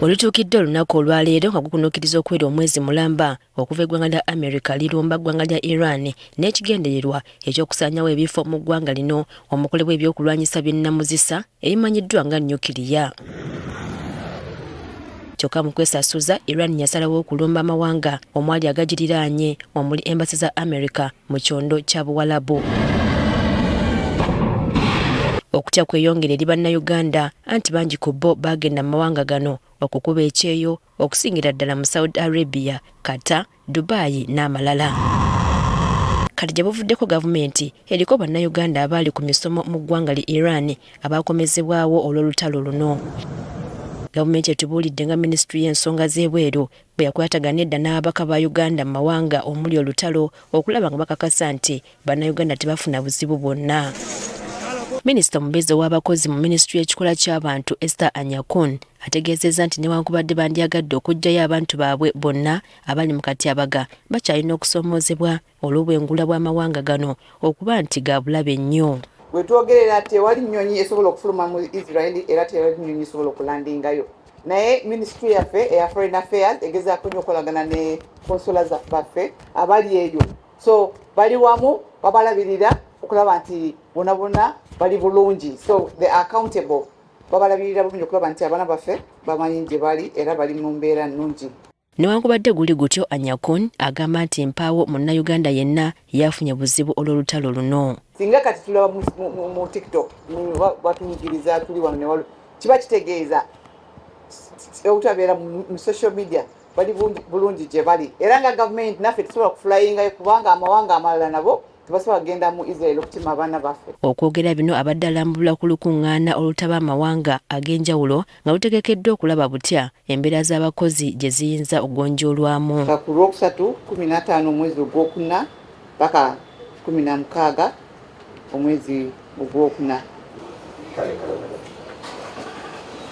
Olutuukidde olunaku olwaleero nga gukunuukiriza okwera omwezi mulamba okuva eggwanga lya America lirumba ggwanga lya Iran n'ekigendererwa eky'okusaanyawo ebifo mu ggwanga lino omukolebwa ebyokulwanyisa by'ennamuzisa ebimanyiddwa nga nyukiriya. Kyokka mu kwesasuza, Iran yasalawo okulumba amawanga omwali agagiriraanye omuli embasi za America mu kyondo kya Buwalabu. Okutya kweyongera eri bannayuganda anti bangi ku bo bagenda mu mawanga gano okukuba ekyeyo okusingira ddala mu Saudi Arabia, Qatar, Dubai n'amalala. Kati gye buvuddeko gavumenti eriko bannayuganda abaali ku misomo mu ggwanga li Iran abaakomezebwawo olw'olutalo luno. Gavumenti etubuulidde nga minisitule y'ensonga z'ebweru bwe yakwatagana edda n'ababaka ba Uganda mu mawanga omuli olutalo okulaba nga bakakasa nti bannayuganda tebafuna buzibu bwonna. Minisita omubeezi ow'abakozi mu minisitule y'ekikola ky'abantu Esther Anyakun ategeezezza nti newankubadde bandyagadde okuggyayo abantu baabwe bonna abali mu katyabaga bakyalina okusoomoozebwa olw'obwengula bw'amawanga gano okuba nti ga bulabe nnyo. Bwe twogerera tewali nnyonyi esobola okufuluma mu Israel era tewali nnyonyi esobola okulandingayo. Naye minisitule yaffe eya Foreign Affairs egezaako nnyo okolagana ne konsola baffe abali eyo. So bali wamu babalabirira okulaba nti bonna bali bulungi. So they are accountable. Babalabirira bulungi okulaba nti abaana baffe bamanyi gye bali era bali mu mbeera nnungi. Newankubadde guli gutyo, Anyakun agamba nti mpaawo munnayuganda yenna yafunye buzibu olw'olutalo luno. Singa kati tulaba mu TikTok batuyigiriza tuli wano ne walu kiba kitegeeza obutabeera mu social media bali bulungi gye bali era nga gavumenti naffe tusobola kufulayingayo kubanga amawanga amalala nabo tebasobola kugenda mu Israel okutima abaana baffe. Okwogera bino abadde alambulula ku lukuŋŋaana olutaba amawanga ag'enjawulo nga lutegekeddwa okulaba butya embeera z'abakozi gye ziyinza okugonjoolwamu. Ku Lwokusatu 15 omwezi ogwokuna paka 16 omwezi ogwokuna.